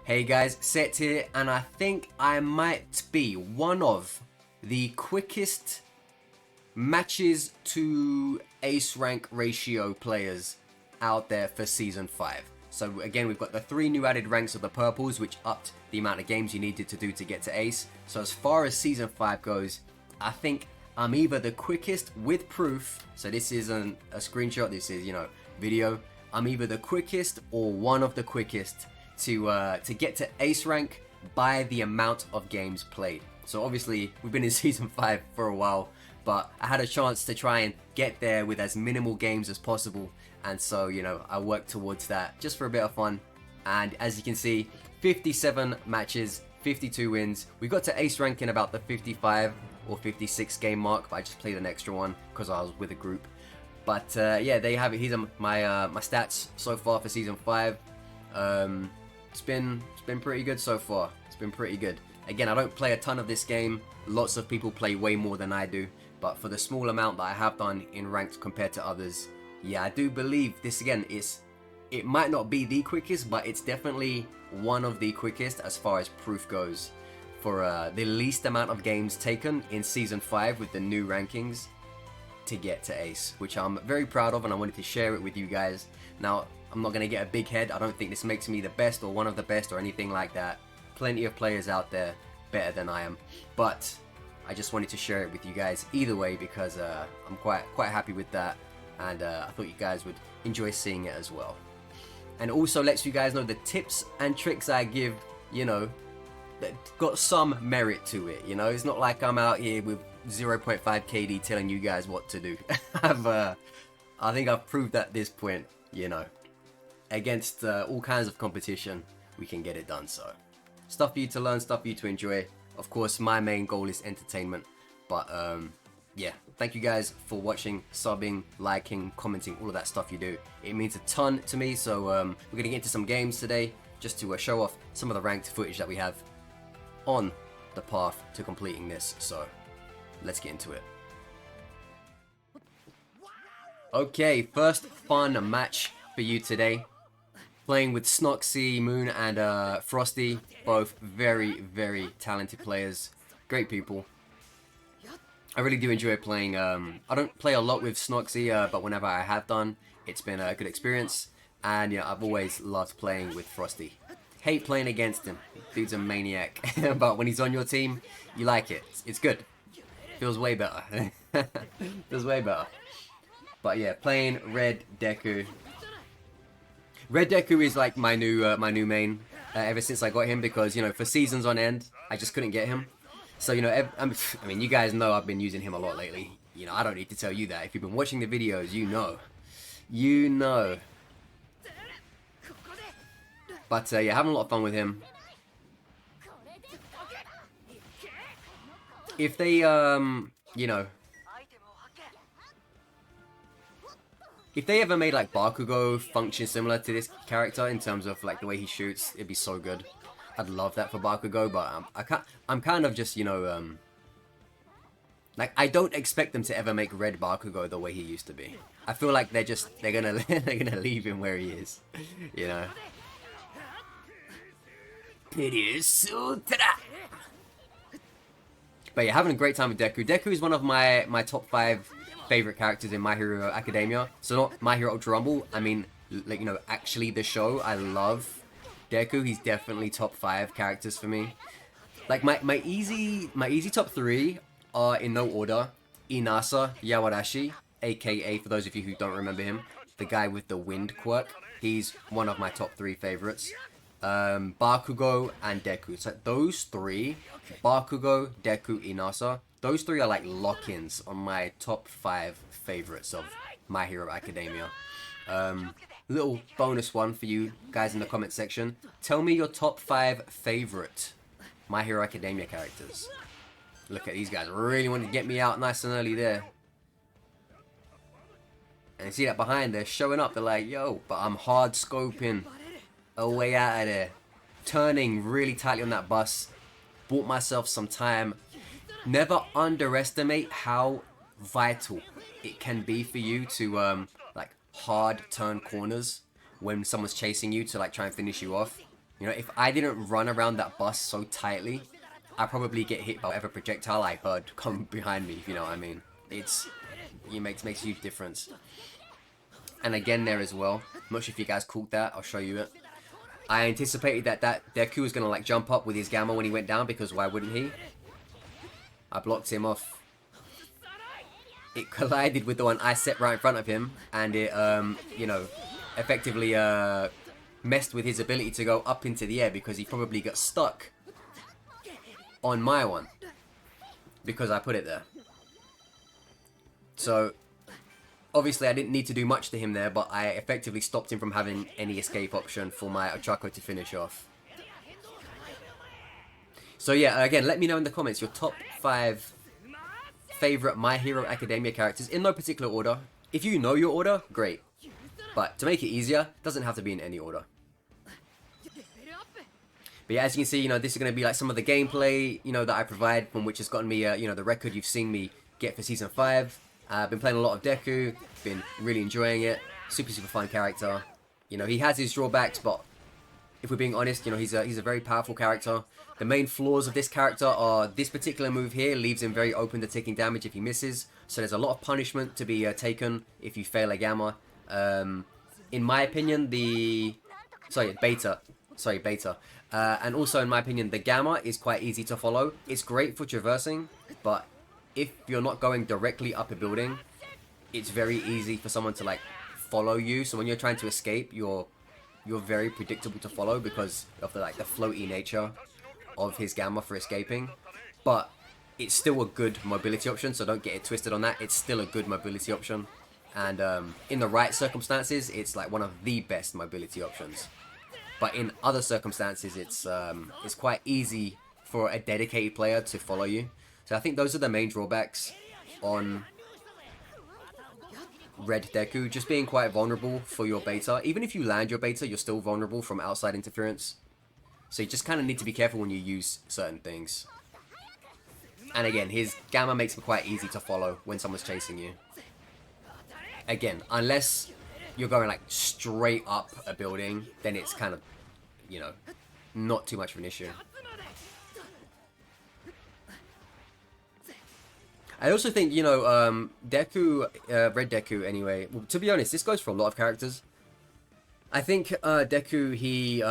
Hey guys, Set here, and I think I might be one of the quickest matches to ace rank ratio players out there for Season 5. So again, we've got the 3 new added ranks of the purples, which upped the amount of games you needed to do to get to ace. So as far as Season 5 goes, I think I'm either the quickest with proof, so this isn't a screenshot, this is, video. I'm either the quickest or one of the quickest to get to ace rank by the amount of games played. So obviously we've been in Season 5 for a while, but I had a chance to try and get there with as minimal games as possible, and so I worked towards that just for a bit of fun. And as you can see, 57 matches, 52 wins. We got to ace rank in about the 55 or 56 game mark, but I just played an extra one because I was with a group. But yeah, there you have it. These are my stats so far for Season 5. It's been pretty good so far. It's been pretty good. Again, I don't play a ton of this game. Lots of people play way more than I do, but for the small amount that I have done in ranked compared to others, yeah, I do believe this again it might not be the quickest, but it's definitely one of the quickest as far as proof goes for the least amount of games taken in Season 5 with the new rankings to get to ace, which I'm very proud of, and I wanted to share it with you guys. Now, I'm not going to get a big head. I don't think this makes me the best or one of the best or anything like that. Plenty of players out there better than I am, but I just wanted to share it with you guys either way because I'm quite happy with that, and I thought you guys would enjoy seeing it as well. And also lets you guys know the tips and tricks I give, that got some merit to it. It's not like I'm out here with 0.5 KD telling you guys what to do. I think I've proved at this point, against all kinds of competition, we can get it done. So stuff for you to learn, stuff for you to enjoy. Of course, my main goal is entertainment, but yeah, thank you guys for watching, subbing, liking, commenting, all of that stuff you do. It means a ton to me. So we're gonna get into some games today just to show off some of the ranked footage that we have on the path to completing this. So let's get into it. Okay, first fun match for you today. Playing with Snoxy, Moon, and Frosty. Both very, very talented players. Great people. I really do enjoy playing. I don't play a lot with Snoxy, but whenever I have done, it's been a good experience. And I've always loved playing with Frosty. Hate playing against him. Dude's a maniac. But when he's on your team, you like it. It's good. Feels way better. Feels way better. But yeah, playing Red Deku. Red Deku is like my new main ever since I got him, because for seasons on end I just couldn't get him. So I mean, you guys know I've been using him a lot lately. I don't need to tell you that. If you've been watching the videos, you know. But yeah, having a lot of fun with him. If they if they ever made like Bakugo function similar to this character in terms of like the way he shoots, it'd be so good. I'd love that for Bakugo, but I'm kind of just like, I don't expect them to ever make Red Bakugo the way he used to be. I feel like they're gonna leave him where he is, It is Sutra. But yeah, having a great time with Deku. Deku is one of my top 5 favorite characters in My Hero Academia. So not My Hero Ultra Rumble. I mean, like, actually the show. I love Deku. He's definitely top 5 characters for me. Like my easy top 3 are in no order. Inasa Yawarashi, aka, for those of you who don't remember him, the guy with the wind quirk. He's one of my top 3 favorites. Bakugo and Deku. So those 3, Bakugo, Deku, Inasa, those 3 are like lock-ins on my top 5 favorites of My Hero Academia. Little bonus one for you guys in the comment section. Tell me your top 5 favorite My Hero Academia characters. Look at these guys, really want to get me out nice and early there. And you see that behind, they're showing up, they're like, yo, but I'm hard scoping a way out of there. Turning really tightly on that bus. Bought myself some time. Never underestimate how vital it can be for you to like hard turn corners when someone's chasing you to like try and finish you off. You know, if I didn't run around that bus so tightly, I'd probably get hit by whatever projectile I heard come behind me, if you know what I mean. It makes a huge difference. And again there as well, I'm not sure if you guys caught that, I'll show you it. I anticipated that Deku was going to like jump up with his gamma when he went down, because why wouldn't he? I blocked him off. It collided with the one I set right in front of him, and it, you know, effectively messed with his ability to go up into the air, because he probably got stuck on my one because I put it there. So obviously I didn't need to do much to him there, but I effectively stopped him from having any escape option for my Ochako to finish off. So yeah, again, let me know in the comments your top 5 favorite My Hero Academia characters in no particular order. If you know your order, great. But to make it easier, it doesn't have to be in any order. But yeah, as you can see, you know, this is going to be like some of the gameplay, you know, that I provide, from which has gotten me, you know, the record you've seen me get for Season 5. I've been playing a lot of Deku, been really enjoying it. Super fun character. You know, he has his drawbacks, but if we're being honest, you know, he's a very powerful character. The main flaws of this character are this particular move here leaves him very open to taking damage if he misses. So there's a lot of punishment to be taken if you fail a gamma. In my opinion, beta. And also in my opinion, the gamma is quite easy to follow. It's great for traversing, but if you're not going directly up a building, it's very easy for someone to like follow you. So when you're trying to escape, you're very predictable to follow because of the floaty nature of his gamma for escaping. But it's still a good mobility option, so don't get it twisted on that. It's still a good mobility option, and in the right circumstances, it's like one of the best mobility options. But in other circumstances, it's quite easy for a dedicated player to follow you. So I think those are the main drawbacks on Red Deku, just being quite vulnerable for your beta. Even if you land your beta, you're still vulnerable from outside interference. So you just kind of need to be careful when you use certain things. And again, his gamma makes it quite easy to follow when someone's chasing you. Again, unless you're going like straight up a building, then it's kind of, you know, not too much of an issue. I also think, you know, Deku, Red Deku anyway, well, to be honest, this goes for a lot of characters. I think Deku, he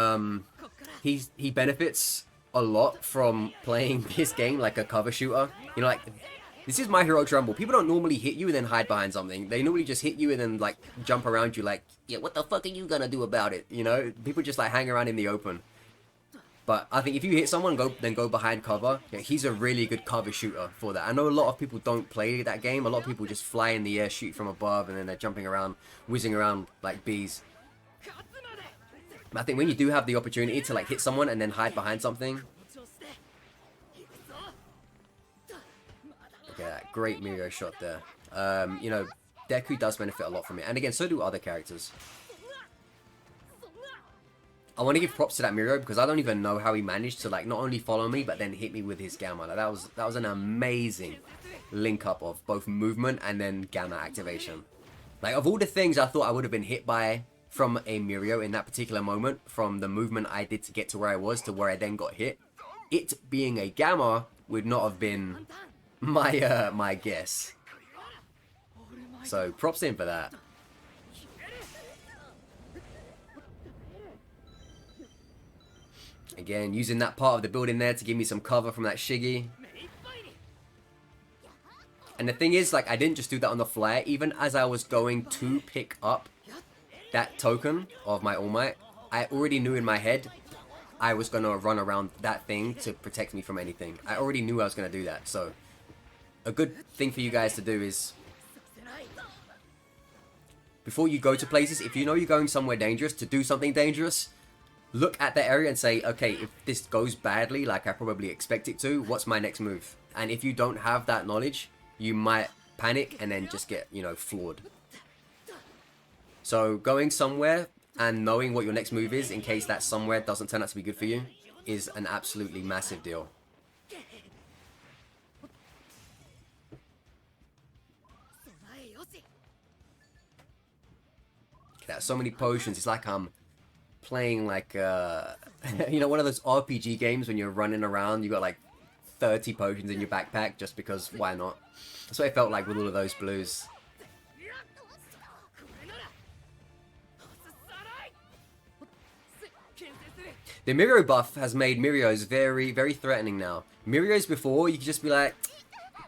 benefits a lot from playing this game like a cover shooter. You know, like, this is My Hero Rumble. People don't normally hit you and then hide behind something. They normally just hit you and then, like, jump around you like, yeah, what the fuck are you gonna do about it? You know, people just, like, hang around in the open. But I think if you hit someone, then go behind cover. Yeah, he's a really good cover shooter for that. I know a lot of people don't play that game. A lot of people just fly in the air, shoot from above, and then they're jumping around, whizzing around like bees. But I think when you do have the opportunity to like hit someone and then hide behind something. Okay, that great Mirio shot there. You know, Deku does benefit a lot from it. And again, so do other characters. I want to give props to that Mirio because I don't even know how he managed to like not only follow me but then hit me with his gamma. Like, that was an amazing link up of both movement and then gamma activation. Like, of all the things I thought I would have been hit by from a Mirio in that particular moment, from the movement I did to get to where I was to where I then got hit, it being a gamma would not have been my my guess. So props in for that. Again, using that part of the building there to give me some cover from that Shiggy. And the thing is, like, I didn't just do that on the fly. Even as I was going to pick up that token of my All Might, I already knew in my head I was going to run around that thing to protect me from anything. I already knew I was going to do that. So a good thing for you guys to do is, before you go to places, if you know you're going somewhere dangerous, to do something dangerous, look at the area and say, okay, if this goes badly, like I probably expect it to, what's my next move? And if you don't have that knowledge, you might panic and then just get, you know, floored. So going somewhere and knowing what your next move is, in case that somewhere doesn't turn out to be good for you, is an absolutely massive deal. Okay, so many potions. It's like I'm playing like You know, one of those RPG games when you're running around, you got like 30 potions in your backpack just because why not? That's what it felt like with all of those blues. The Mirio buff has made Mirios very, very threatening now. Mirios before, you could just be like,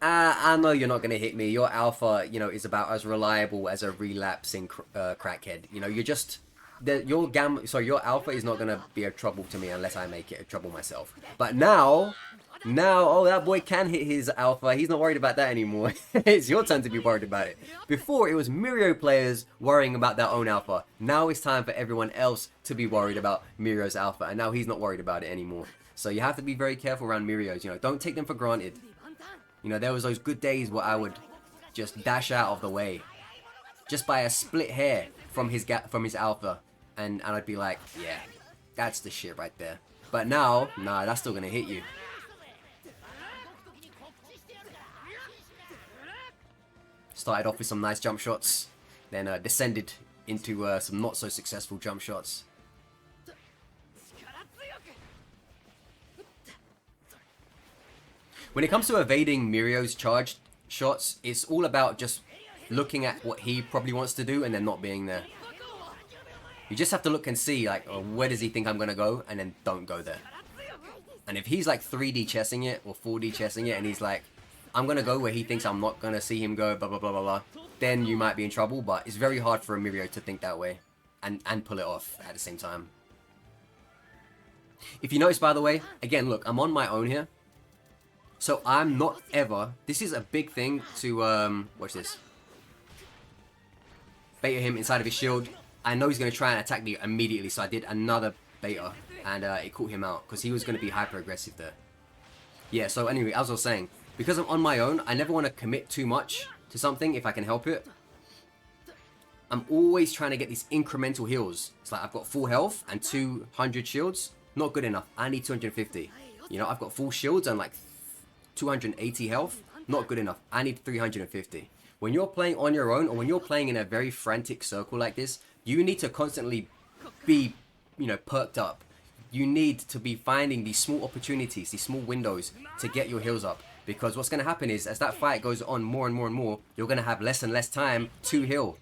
I know you're not going to hit me. Your alpha, you know, is about as reliable as a relapsing crackhead. You know, you're just... your alpha is not going to be a trouble to me unless I make it a trouble myself. But now, oh, that boy can hit his alpha. He's not worried about that anymore. It's your turn to be worried about it. Before, it was Mirio players worrying about their own alpha. Now it's time for everyone else to be worried about Mirio's alpha. And now he's not worried about it anymore. So you have to be very careful around Mirios. You know, don't take them for granted. You know, there was those good days where I would just dash out of the way. Just by a split hair from his alpha. And I'd be like, yeah, that's the shit right there. But now, nah, that's still going to hit you. Started off with some nice jump shots. Then descended into some not so successful jump shots. When it comes to evading Mirio's charged shots, it's all about just looking at what he probably wants to do and then not being there. You just have to look and see, like, oh, where does he think I'm going to go? And then don't go there. And if he's like 3D chessing it or 4D chessing it and he's like, I'm going to go where he thinks I'm not going to see him go, blah, blah, blah, blah, blah, then you might be in trouble. But it's very hard for a Mirio to think that way and pull it off at the same time. If you notice, by the way, again, look, I'm on my own here. So I'm not ever... This is a big thing to... watch this. Beta him inside of his shield. I know he's going to try and attack me immediately, so I did another beta. And it caught him out, because he was going to be hyper-aggressive there. Yeah, so anyway, as I was saying, because I'm on my own, I never want to commit too much to something if I can help it. I'm always trying to get these incremental heals. It's like I've got full health and 200 shields. Not good enough. I need 250. You know, I've got full shields and like 280 health. Not good enough. I need 350. When you're playing on your own, or when you're playing in a very frantic circle like this, you need to constantly be, you know, perked up. You need to be finding these small opportunities, these small windows to get your heals up. Because what's going to happen is, as that fight goes on more and more and more, you're going to have less and less time to heal.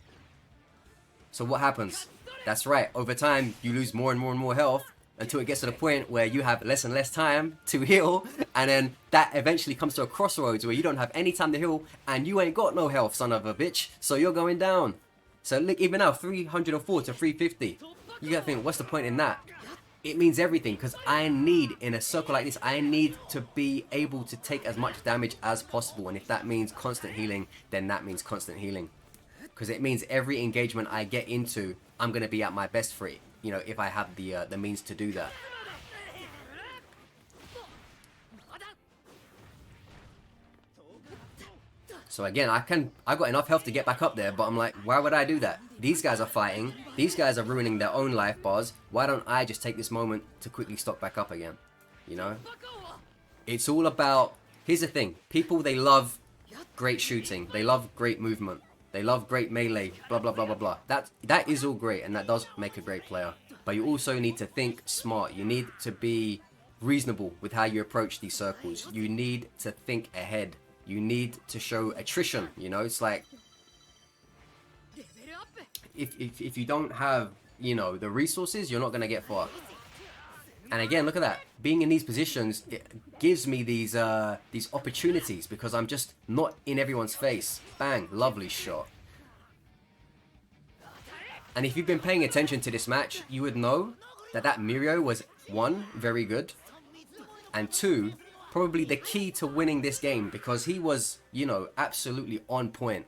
So what happens? That's right, over time, you lose more and more and more health until it gets to the point where you have less and less time to heal. And then that eventually comes to a crossroads where you don't have any time to heal and you ain't got no health, son of a bitch. So you're going down. So look, even now, 304 to 350. You gotta think, what's the point in that? It means everything, because I need, in a circle like this, I need to be able to take as much damage as possible. And if that means constant healing, then that means constant healing. Because it means every engagement I get into, I'm going to be at my best for it. You know, if I have the means to do that. So again, I got enough health to get back up there, but I'm like, why would I do that? These guys are fighting. These guys are ruining their own life bars. Why don't I just take this moment to quickly stock back up again? You know? It's all about... Here's the thing. People, they love great shooting. They love great movement. They love great melee. Blah, blah, blah, blah, blah. That is all great, and that does make a great player. But you also need to think smart. You need to be reasonable with how you approach these circles. You need to think ahead. You need to show attrition, you know? It's like, if you don't have, you know, the resources, you're not going to get far. And again, look at that. Being in these positions, it gives me these opportunities, because I'm just not in everyone's face. Bang, lovely shot. And if you've been paying attention to this match, you would know that Mirio was, 1, very good, and 2, probably the key to winning this game, because he was, you know, absolutely on point.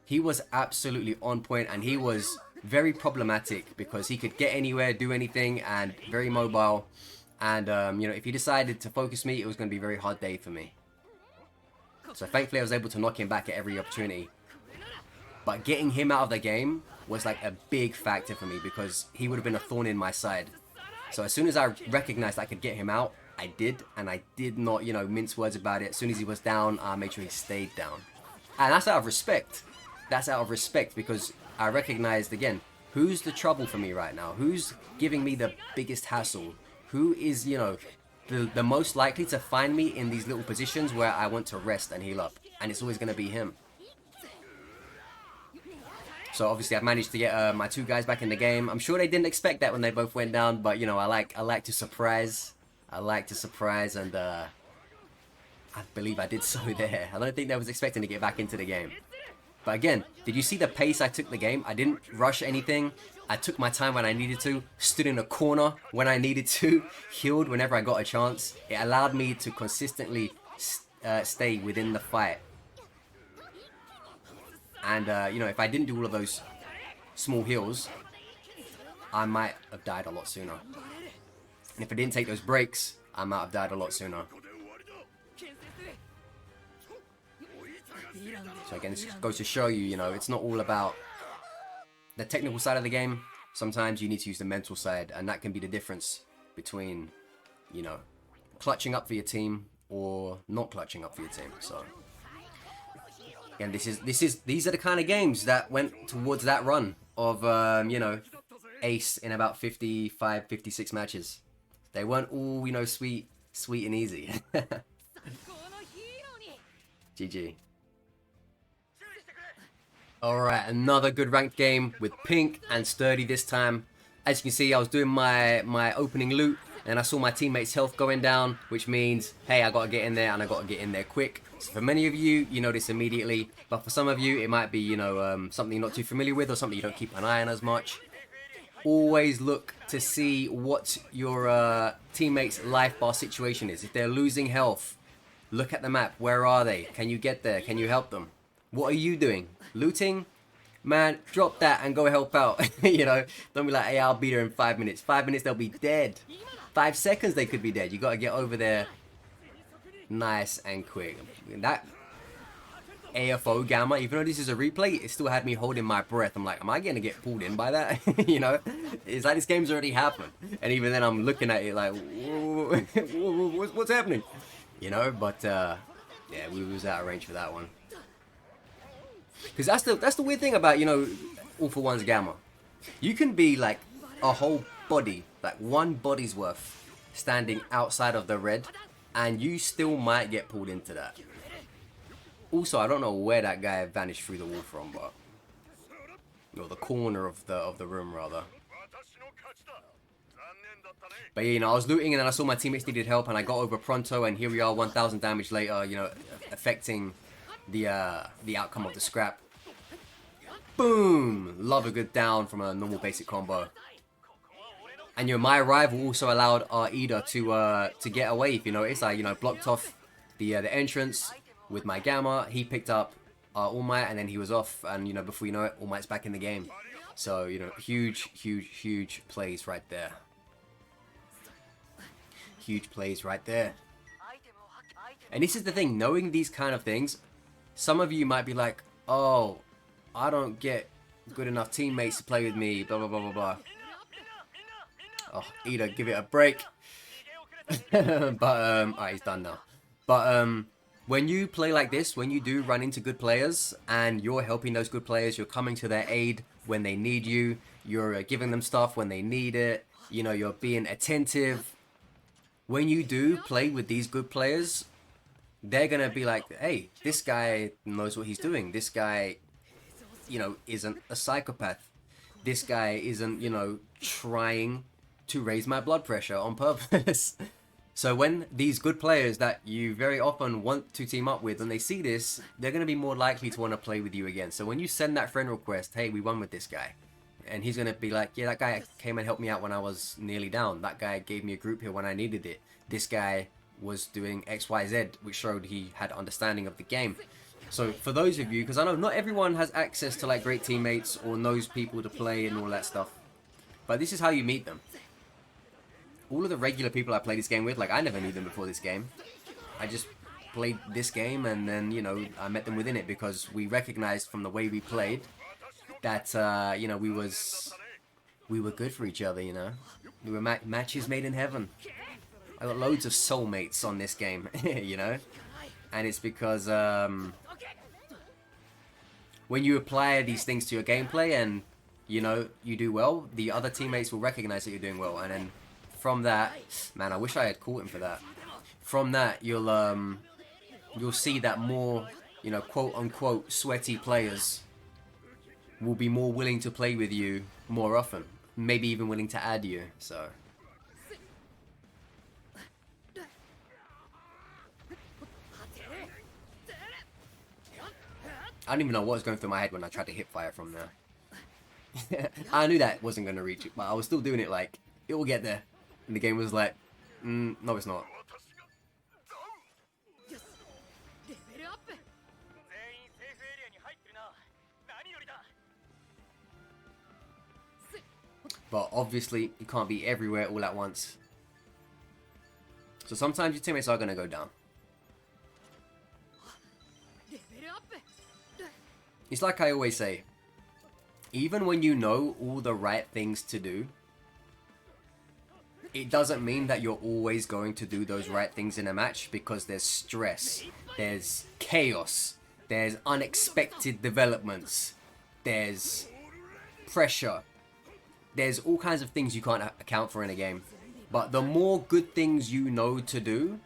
He was absolutely on point, and he was very problematic because he could get anywhere, do anything, and very mobile. And, you know, if he decided to focus me, it was going to be a very hard day for me. So thankfully I was able to knock him back at every opportunity. But getting him out of the game was like a big factor for me, because he would have been a thorn in my side. So as soon as I recognized I could get him out, I did, and I did not, you know, mince words about it. As soon as he was down, I made sure he stayed down. And that's out of respect. That's out of respect, because I recognized, again, who's the trouble for me right now? Who's giving me the biggest hassle? who is, you know, the most likely to find me in these little positions where I want to rest and heal up. And it's always going to be him. So obviously I've managed to get my 2 guys back in the game. I'm sure they didn't expect that when they both went down, but you know, I like to surprise. I like to surprise, and I believe I did so there. I don't think they was expecting to get back into the game. But again, did you see the pace I took the game? I didn't rush anything. I took my time when I needed to, stood in a corner when I needed to, healed whenever I got a chance. It allowed me to consistently stay within the fight. And, you know, if I didn't do all of those small heals, I might have died a lot sooner. And if I didn't take those breaks, I might have died a lot sooner. So again, this goes to show you, you know, it's not all about the technical side of the game. Sometimes you need to use the mental side, and that can be the difference between, you know, clutching up for your team or not clutching up for your team. So again, these are the kind of games that went towards that run of you know, ace in about 55, 56 matches. They weren't all, you know, sweet and easy. GG. Alright, another good ranked game with Pink and Sturdy this time. As you can see, I was doing my opening loot, and I saw my teammates' health going down, which means, hey, I gotta get in there, and I gotta get in there quick. So for many of you, you know this immediately, but for some of you, it might be, you know, something you're not too familiar with, or something you don't keep an eye on as much. Always look to see what your teammates' life bar situation is. If they're losing health, look at the map. Where are they? Can you get there? Can you help them? What are you doing? Looting? Man, drop that and go help out. You know, don't be like, hey, I'll be there in 5 minutes. 5 minutes, they'll be dead. 5 seconds, they could be dead. You gotta get over there nice and quick. That AFO gamma, even though this is a replay, it still had me holding my breath. I'm like, am I gonna get pulled in by that? You know, it's like this game's already happened. And even then I'm looking at it like, what's happening? You know, but yeah, we was out of range for that one. Because that's the weird thing about, you know, All for One's gamma. You can be like a whole body, like one body's worth, standing outside of the red, and you still might get pulled into that. Also, I don't know where that guy vanished through the wall from, but or the corner of the room rather. But yeah, you know, I was looting and then I saw my teammates needed help, and I got over pronto, and here we are, 1,000 damage later. You know, affecting the outcome of the scrap. Boom! Love a good down from a normal basic combo. And you know, my arrival also allowed our Ida to get away. If you notice, I, you know, blocked off the entrance with my gamma. He picked up All Might, and then he was off. And you know, before you know it, All Might's back in the game. So you know, huge plays right there. Huge plays right there. And this is the thing, knowing these kind of things, some of you might be like, oh, I don't get good enough teammates to play with me, blah, blah, blah, blah, blah. Oh, Ida, give it a break. But, alright, he's done now. But, when you play like this, when you do run into good players, and you're helping those good players, you're coming to their aid when they need you, you're giving them stuff when they need it, you know, you're being attentive. When you do play with these good players, they're gonna be like, hey, this guy knows what he's doing. This guy, you know, isn't a psychopath. This guy isn't, you know, trying to raise my blood pressure on purpose. So when these good players that you very often want to team up with, when they see this, they're gonna be more likely to want to play with you again. So when you send that friend request, hey, we won with this guy, and he's gonna be like, yeah, that guy came and helped me out when I was nearly down. That guy gave me a group here when I needed it. This guy was doing XYZ, which showed he had understanding of the game. So for those of you, because I know not everyone has access to like great teammates or knows people to play and all that stuff, but this is how you meet them. All of the regular people I play this game with, like I never knew them before this game. I just played this game, and then, you know, I met them within it because we recognized from the way we played that, you know, we were good for each other, you know. We were matches made in heaven. I got loads of soulmates on this game, you know. And it's because when you apply these things to your gameplay and, you know, you do well, the other teammates will recognize that you're doing well, and then from that, man, I wish I had caught him for that. From that, you'll see that more, you know, quote unquote sweaty players will be more willing to play with you more often, maybe even willing to add you. So I don't even know what was going through my head when I tried to hip fire from there. I knew that wasn't going to reach it, but I was still doing it like, it will get there. And the game was like, no it's not. But obviously, you can't be everywhere all at once. So sometimes your teammates are going to go down. It's like I always say, even when you know all the right things to do, it doesn't mean that you're always going to do those right things in a match, because there's stress, there's chaos, there's unexpected developments, there's pressure. There's all kinds of things you can't account for in a game. But the more good things you know to do,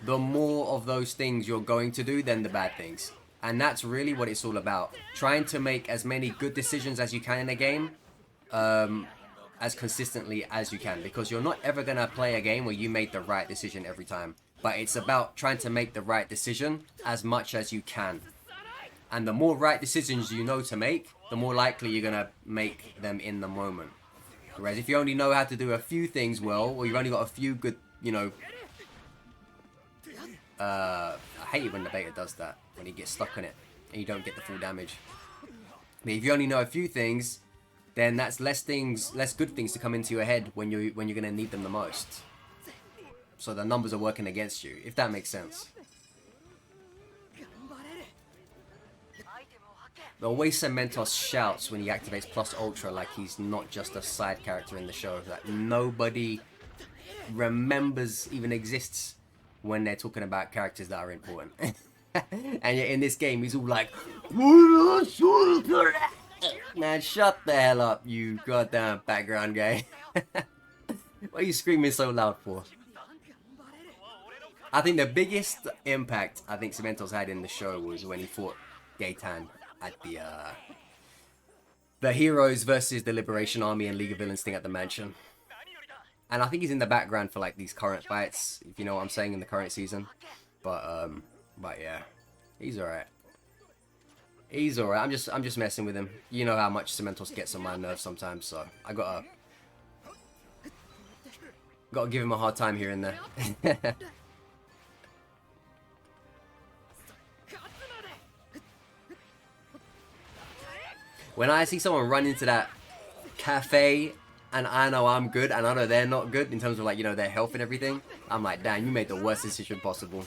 the more of those things you're going to do than the bad things. And that's really what it's all about. Trying to make as many good decisions as you can in a game, as consistently as you can. Because you're not ever going to play a game where you made the right decision every time. But it's about trying to make the right decision as much as you can. And the more right decisions you know to make, the more likely you're going to make them in the moment. Whereas if you only know how to do a few things well, or you've only got a few good, you know... I hate it when the beta does that, when he gets stuck on it, and you don't get the full damage. But if you only know a few things, then that's less good things to come into your head when you're going to need them the most. So the numbers are working against you, if that makes sense. The way Cementos shouts when he activates Plus Ultra like he's not just a side character in the show. Like nobody remembers even exists when they're talking about characters that are important. And yet in this game he's all like, man, shut the hell up, you goddamn background guy. What are you screaming so loud for? I think the biggest impact I think Cementos had in the show was when he fought Gaetan at the Heroes versus the Liberation Army and League of Villains thing at the mansion. And I think he's in the background for like these current fights, if you know what I'm saying, in the current season. But yeah, he's alright. He's alright. I'm just messing with him. You know how much Cementos gets on my nerves sometimes, so I gotta give him a hard time here and there. When I see someone run into that cafe and I know I'm good and I know they're not good in terms of, like, you know, their health and everything, I'm like, damn, you made the worst decision possible.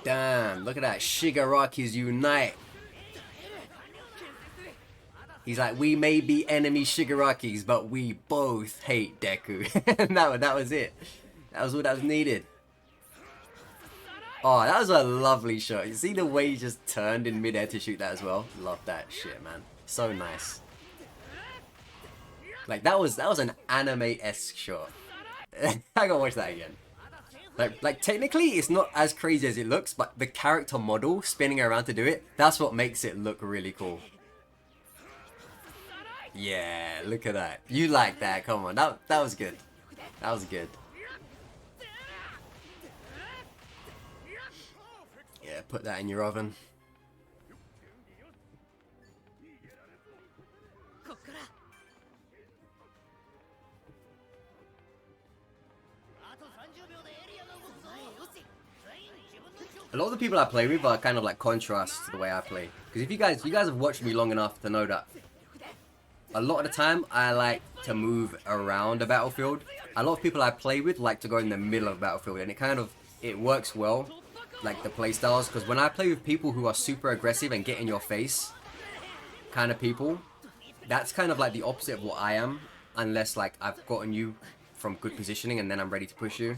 Damn, look at that. Shigaraki's unite. He's like, we may be enemy Shigarakis, but we both hate Deku. And that was it. That was all that was needed. Oh, that was a lovely shot. You see the way he just turned in midair to shoot that as well? Love that shit, man. So nice. Like, that was an anime-esque shot. I gotta watch that again. Like technically, it's not as crazy as it looks, but the character model spinning around to do it, that's what makes it look really cool. Yeah, look at that. You like that, come on. That was good. That was good. Yeah, put that in your oven. A lot of the people I play with are kind of like contrast to the way I play. Because if you guys have watched me long enough to know that a lot of the time I like to move around a battlefield. A lot of people I play with like to go in the middle of a battlefield, and it works well, like the playstyles. Because when I play with people who are super aggressive and get in your face kind of people, that's kind of like the opposite of what I am, unless like I've gotten you from good positioning and then I'm ready to push you.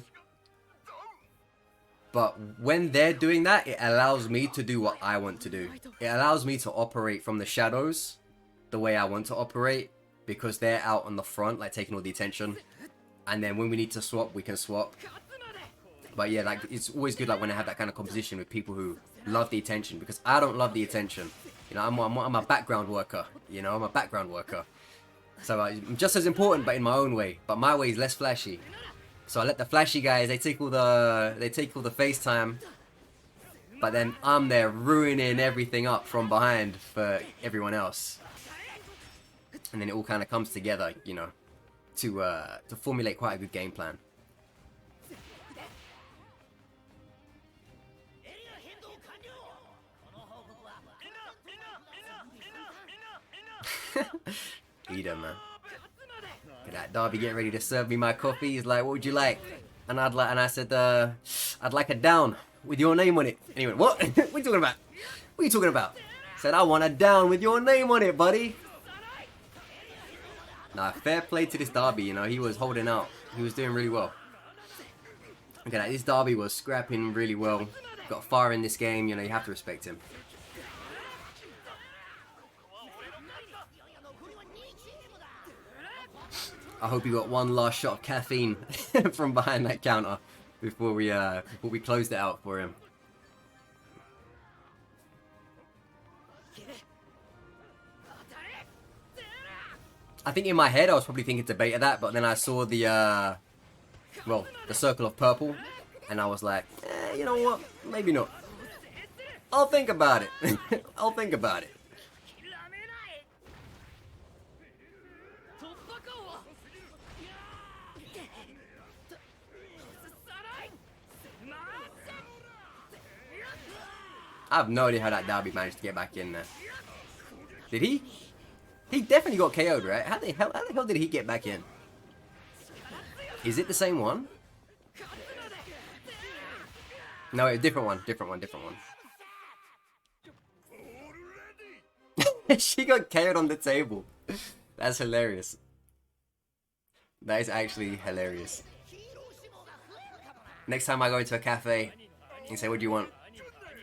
But when they're doing that, it allows me to do what I want to do. It allows me to operate from the shadows the way I want to operate, because they're out on the front, like taking all the attention. And then when we need to swap, we can swap. But yeah, like it's always good like when I have that kind of composition with people who love the attention, because I don't love the attention. You know, I'm a background worker. You know, I'm a background worker. So I'm just as important, but in my own way. But my way is less flashy. So I let the flashy guys, they take all the face time. But then I'm there ruining everything up from behind for everyone else. And then it all kind of comes together, you know, to formulate quite a good game plan. Eat him, man. Look at that Darby getting ready to serve me my coffee. He's like, "What would you like?" And I said, "I'd like a down with your name on it." And he went, "What? What are you talking about? What are you talking about?" I said, "I want a down with your name on it, buddy." Nah, fair play to this Darby. You know, he was holding out. He was doing really well. Look at that. This Darby was scrapping really well. Got far in this game. You know, you have to respect him. I hope he got one last shot of caffeine from behind that counter before we closed it out for him. I think in my head I was probably thinking to beta that, but then I saw the circle of purple, and I was like, you know what? Maybe not. I'll think about it. I'll think about it. I have no idea how that Darby managed to get back in there. Did he? He definitely got KO'd, right? How the hell did he get back in? Is it the same one? No, a different one. She got KO'd on the table. That's hilarious. That is actually hilarious. Next time I go into a cafe, you say, "What do you want?"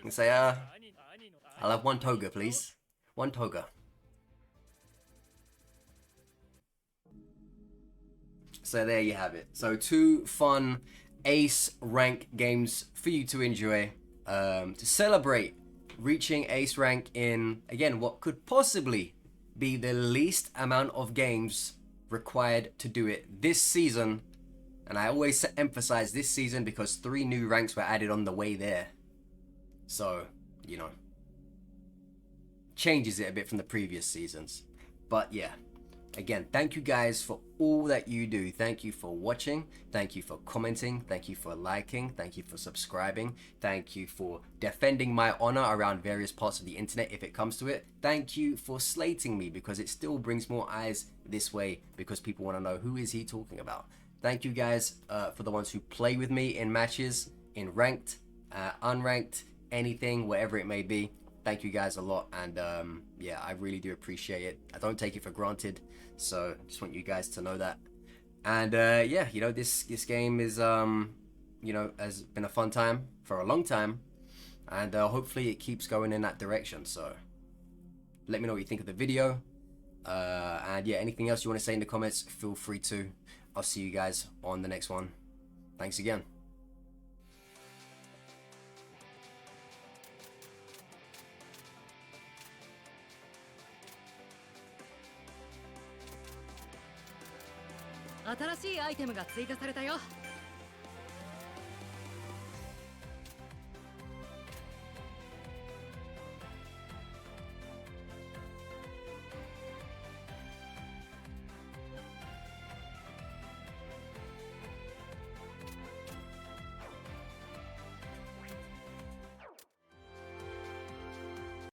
And say, "I'll have one toga, please. One toga." So there you have it. So 2 fun ace rank games for you to enjoy, to celebrate reaching ace rank in, again, what could possibly be the least amount of games required to do it this season. And I always emphasize this season because 3 new ranks were added on the way there. So, you know, changes it a bit from the previous seasons. But yeah, again, thank you guys for all that you do. Thank you for watching. Thank you for commenting. Thank you for liking. Thank you for subscribing. Thank you for defending my honor around various parts of the internet if it comes to it. Thank you for slating me, because it still brings more eyes this way, because people want to know, who is he talking about? Thank you guys for the ones who play with me in matches, in ranked, unranked, anything, whatever it may be. Thank you guys a lot, and yeah, I really do appreciate it. I don't take it for granted, so just want you guys to know that. And yeah, you know, this game is you know, has been a fun time for a long time, and hopefully it keeps going in that direction. So let me know what you think of the video, and yeah, anything else you want to say in the comments, feel free to. I'll see you guys on the next one. Thanks again.新しいアイテムが追加されたよ。